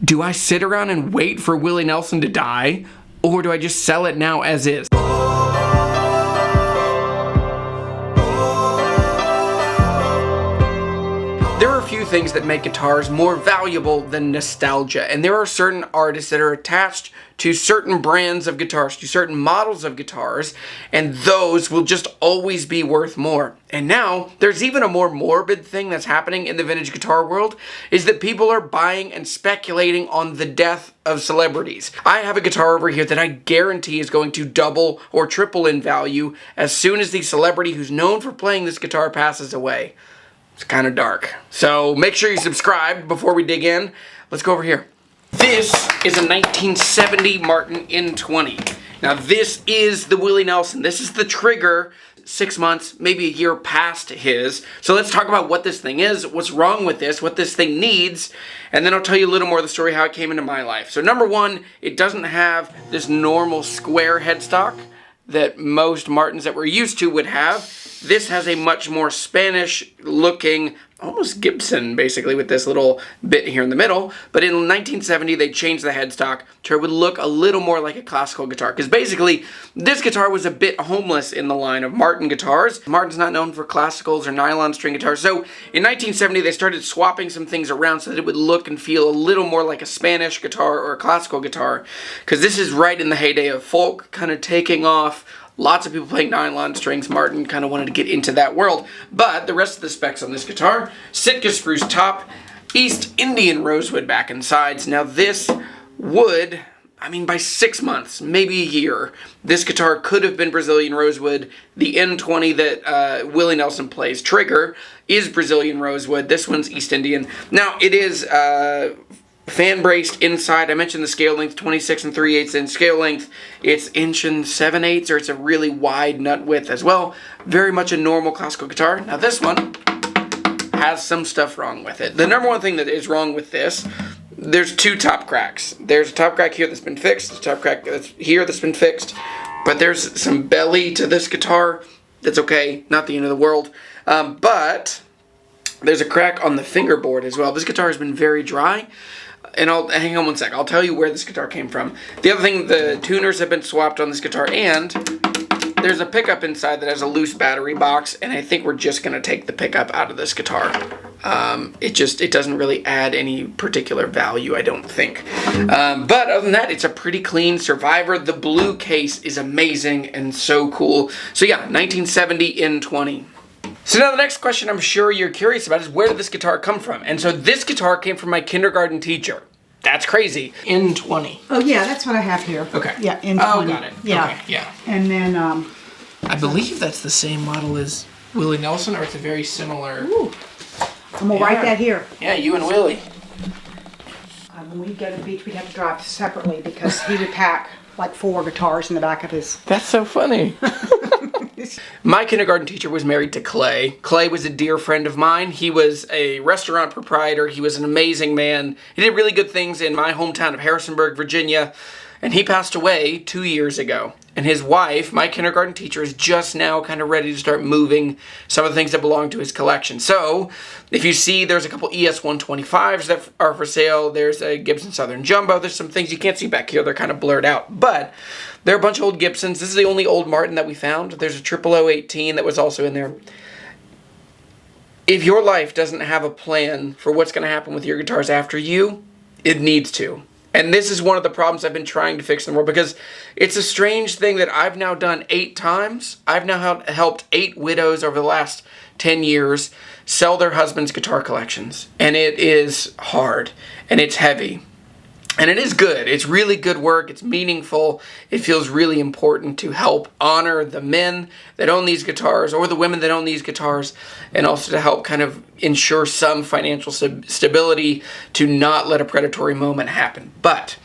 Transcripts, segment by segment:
Do I sit around and wait for Willie Nelson to die? Or do I just sell it now as is? There are a few things that make guitars more valuable than nostalgia, and there are certain artists that are attached to certain brands of guitars, to certain models of guitars, and those will just always be worth more. And now, there's even a more morbid thing that's happening in the vintage guitar world, is that people are buying and speculating on the death of celebrities. I have a guitar over here that I guarantee is going to double or triple in value as soon as the celebrity who's known for playing this guitar passes away. It's kind of dark. So make sure you subscribe before we dig in. Let's go over here. This is a 1970 Martin N20. Now this is the Willie Nelson. This is the trigger 6 months, maybe a year past his. So let's talk about what this thing is, what's wrong with this, what this thing needs, and then I'll tell you a little more of the story how it came into my life. So number one, it doesn't have this normal square headstock that most Martins that we're used to would have. This has a much more Spanish looking, almost Gibson basically, with this little bit here in the middle. But in 1970 they changed the headstock to it would look a little more like a classical guitar, because basically this guitar was a bit homeless in the line of Martin guitars. Martin's not known for classicals or nylon string guitars, so in 1970 they started swapping some things around so that it would look and feel a little more like a Spanish guitar or a classical guitar, because this is right in the heyday of folk kind of taking off. Lots of people playing nylon strings. Martin kind of wanted to get into that world. But the rest of the specs on this guitar, Sitka spruce top, East Indian rosewood back and sides. Now this would, by 6 months, maybe a year, this guitar could have been Brazilian rosewood. The N20 that Willie Nelson plays, trigger, is Brazilian rosewood. This one's East Indian. Now it is fan braced inside. I mentioned the scale length, 26 3/8 inch scale length. It's inch and 7/8, or it's a really wide nut width as well. Very much a normal classical guitar. Now this one has some stuff wrong with it. The number one thing that is wrong with this, there's two top cracks. There's a top crack here that's been fixed, a top crack that's here that's been fixed, but there's some belly to this guitar that's okay, not the end of the world. But there's a crack on the fingerboard as well. This guitar has been very dry. And hang on one sec, I'll tell you where this guitar came from. The other thing, the tuners have been swapped on this guitar, and there's a pickup inside that has a loose battery box, and I think we're just going to take the pickup out of this guitar. It doesn't really add any particular value, I don't think. But other than that, it's a pretty clean Survivor. The blue case is amazing and so cool. So yeah, 1970 N20. So now the next question I'm sure you're curious about is, where did this guitar come from? And so this guitar came from my kindergarten teacher. That's crazy. N20. Oh yeah, that's what I have here. Okay. Yeah, N20. Oh, got it. Yeah. Okay, yeah. And then, I believe that's the same model as Willie Nelson, or it's a very similar. Ooh. I'm gonna write that here. Yeah, you and Willie. When we go to the beach, we'd have to drive separately because he would pack like 4 guitars in the back of his. That's so funny. My kindergarten teacher was married to Clay. Clay was a dear friend of mine. He was a restaurant proprietor. He was an amazing man. He did really good things in my hometown of Harrisonburg, Virginia. And he passed away 2 years ago. And his wife, my kindergarten teacher, is just now kind of ready to start moving some of the things that belong to his collection. So, if you see, there's a couple ES-125s that are for sale. There's a Gibson Southern Jumbo. There's some things you can't see back here. They're kind of blurred out. But there are a bunch of old Gibsons. This is the only old Martin that we found. There's a 0018 that was also in there. If your life doesn't have a plan for what's going to happen with your guitars after you, it needs to. And this is one of the problems I've been trying to fix in the world, because it's a strange thing that I've now done 8 times. I've now helped 8 widows over the last 10 years sell their husband's guitar collections. And it is hard, and it's heavy. And it is good. It's really good work. It's meaningful. It feels really important to help honor the men that own these guitars, or the women that own these guitars, and also to help kind of ensure some financial stability to not let a predatory moment happen. But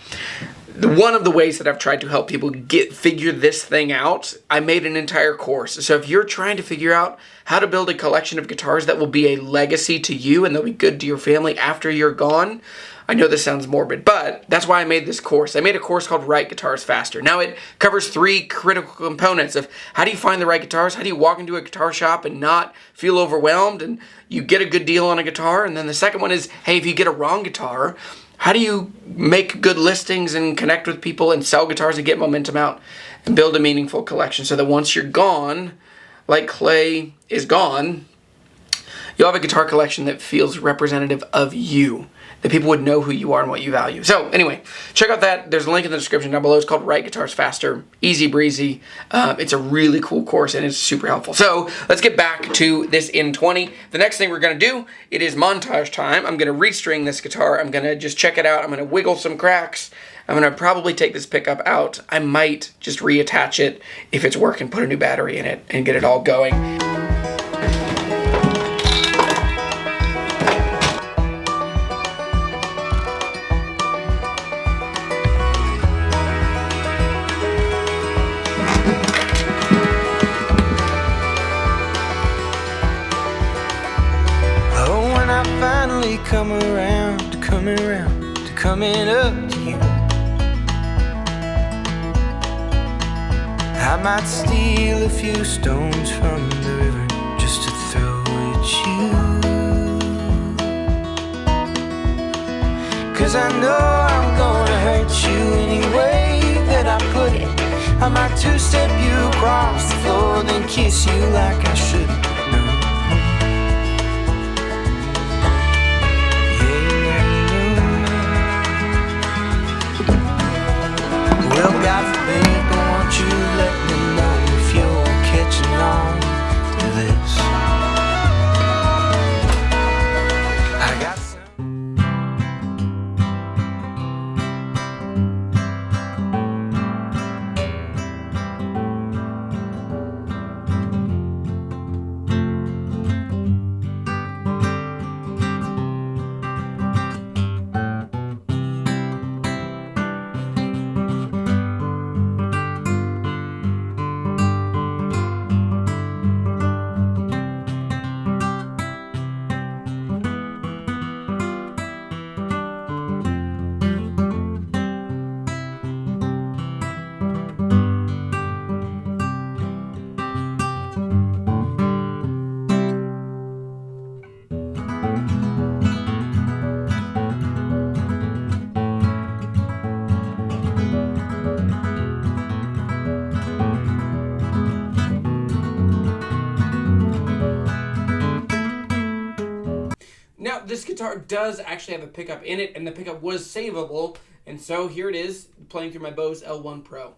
one of the ways that I've tried to help people figure this thing out, I made an entire course. So if you're trying to figure out how to build a collection of guitars that will be a legacy to you and they'll be good to your family after you're gone, I know this sounds morbid, but that's why I made this course. I made a course called Write Guitars Faster. Now it covers 3 critical components of how do you find the right guitars, how do you walk into a guitar shop and not feel overwhelmed and you get a good deal on a guitar, and then the second one is, hey, if you get a wrong guitar, how do you make good listings and connect with people and sell guitars and get momentum out and build a meaningful collection so that once you're gone, like Clay is gone, you'll have a guitar collection that feels representative of you, that people would know who you are and what you value. So anyway, check out that. There's a link in the description down below. It's called Write Guitars Faster. Easy breezy. It's a really cool course and it's super helpful. So let's get back to this N20. The next thing we're going to do, it is montage time. I'm going to restring this guitar. I'm going to just check it out. I'm going to wiggle some cracks. I'm going to probably take this pickup out. I might just reattach it if it's working, put a new battery in it and get it all going. Coming up to you, I might steal a few stones from the river just to throw at you. 'Cause I know I'm gonna hurt you any way that I put it. I might two-step you across the floor, then kiss you like I shouldn't. Well, God forbid, but won't you let me know if you're catching on to this? I got This guitar does actually have a pickup in it, and the pickup was savable, and so here it is, playing through my Bose L1 Pro.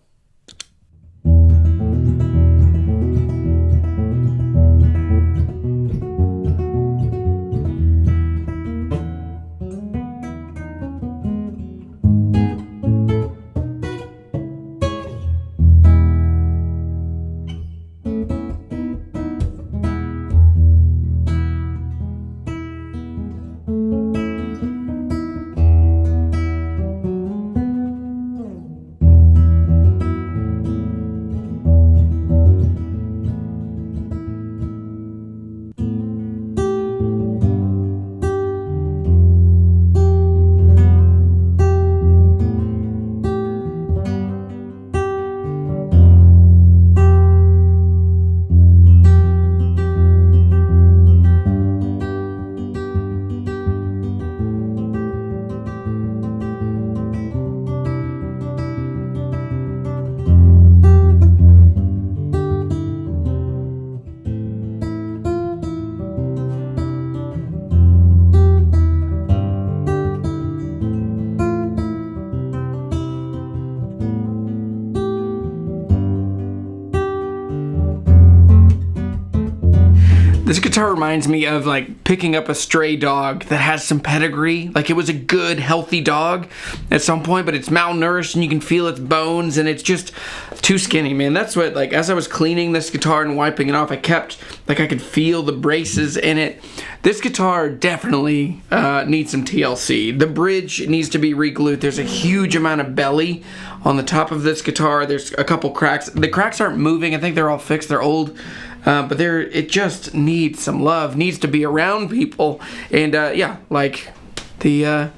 This guitar reminds me of like picking up a stray dog that has some pedigree. Like it was a good, healthy dog at some point, but it's malnourished and you can feel its bones and it's just too skinny, man. That's what, like, as I was cleaning this guitar and wiping it off, I kept, like, I could feel the braces in it. This guitar definitely needs some TLC. The bridge needs to be re-glued. There's a huge amount of belly on the top of this guitar. There's a couple cracks. The cracks aren't moving. I think they're all fixed. They're old. But it just needs some love. Needs to be around people. And yeah, like the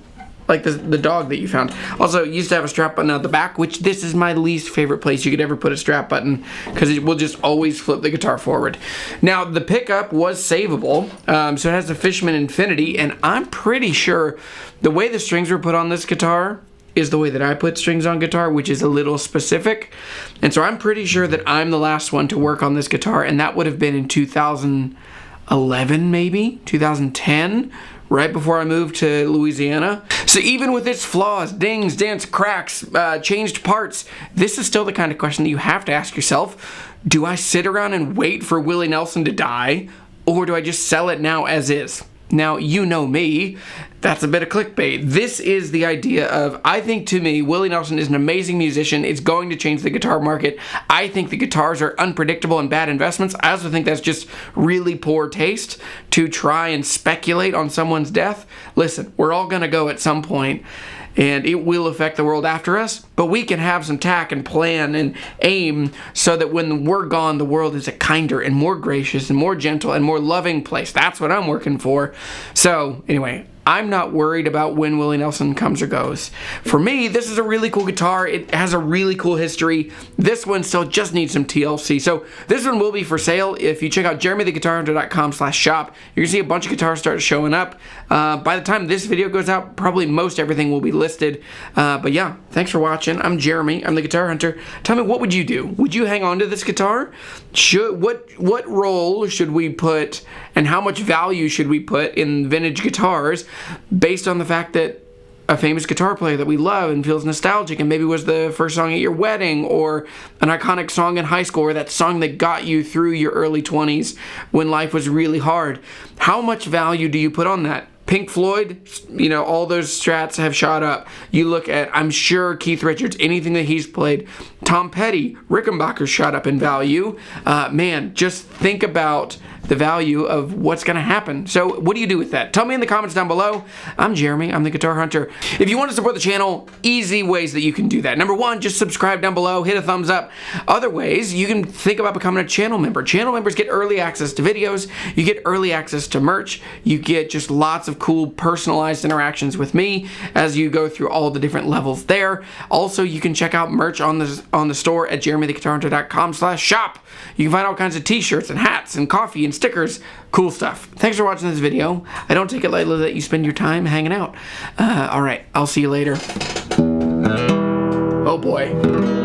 dog that you found. Also, it used to have a strap button at the back, which this is my least favorite place you could ever put a strap button because it will just always flip the guitar forward. Now, the pickup was savable, so it has a Fishman N20, and I'm pretty sure the way the strings were put on this guitar, is the way that I put strings on guitar, which is a little specific. And so I'm pretty sure that I'm the last one to work on this guitar, and that would have been in 2011, maybe 2010, right before I moved to Louisiana. So even with its flaws, dings, dents, cracks, changed parts, this is still the kind of question that you have to ask yourself. Do I sit around and wait for Willie Nelson to die, or do I just sell it now as is? Now, you know me, that's a bit of clickbait. This is the idea of, I think, to me, Willie Nelson is an amazing musician. It's going to change the guitar market. I think the guitars are unpredictable and bad investments. I also think that's just really poor taste to try and speculate on someone's death. Listen, we're all going to go at some point, and it will affect the world after us, but we can have some tact and plan and aim so that when we're gone, the world is a kinder and more gracious and more gentle and more loving place. That's what I'm working for. So anyway, I'm not worried about when Willie Nelson comes or goes. For me, this is a really cool guitar. It has a really cool history. This one still just needs some TLC. So this one will be for sale. If you check out jeremytheguitarhunter.com/shop, you're gonna see a bunch of guitars start showing up. By the time this video goes out, probably most everything will be listed. But yeah, thanks for watching. I'm Jeremy. I'm the Guitar Hunter. Tell me, what would you do? Would you hang on to this guitar? What role should we put, and how much value should we put in vintage guitars based on the fact that a famous guitar player that we love and feels nostalgic and maybe was the first song at your wedding, or an iconic song in high school, or that song that got you through your early 20s when life was really hard? How much value do you put on that? Pink Floyd, you know, all those strats have shot up. You look at, I'm sure, Keith Richards, anything that he's played. Tom Petty, Rickenbacker's shot up in value. Man, just think about the value of what's going to happen. So what do you do with that? Tell me in the comments down below. I'm Jeremy. I'm the Guitar Hunter. If you want to support the channel, easy ways that you can do that. Number one, just subscribe down below. Hit a thumbs up. Other ways, you can think about becoming a channel member. Channel members get early access to videos. You get early access to merch. You get just lots of cool personalized interactions with me as you go through all the different levels there. Also, you can check out merch on the store at jeremytheguitarhunter.com/shop. You can find all kinds of t-shirts and hats and coffee and stickers. Cool stuff. Thanks for watching this video. I don't take it lightly that you spend your time hanging out. Alright, I'll see you later. Oh boy.